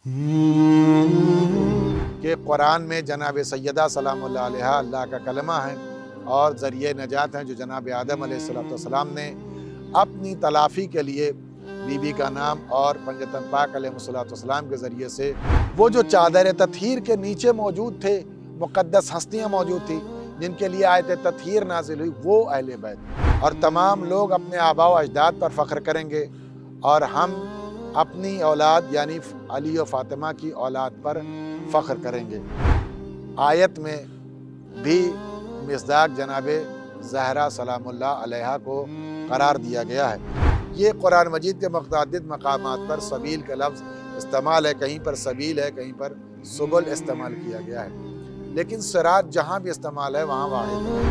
कि कुरान में जनाब सैयदा सलामुल्लाह अलैहा अल्लाह का कलमा है और ज़रिए नजात हैं, जो जनाब आदम अलैहिस्सलाम ने अपनी तलाफ़ी के लिए बीबी का नाम और पंजतन पाक अलैहिस्सलाम के ज़रिए से वो जो चादर तत्हीर के नीचे मौजूद थे, मुक़द्दस हस्तियाँ मौजूद थी जिनके लिए आयत तत्हीर नाजिल हुई, वो अहले बैत। और तमाम लोग अपने आबा व अजदाद पर फ़ख्र करेंगे और हम अपनी औलाद यानी अली और फ़ातिमा की औलाद पर फ़ख्र करेंगे। आयत में भी मिस्दाक जनाब ज़हरा सलामुल्लाह अलैहा को करार दिया गया है। ये कुरान मजीद के मुतअद्दिद मकामात पर सबील का लफ्ज़ इस्तेमाल है, कहीं पर सबील है, कहीं पर सुबुल इस्तेमाल किया गया है, लेकिन सिरात जहाँ भी इस्तेमाल है वहाँ वाहिद है।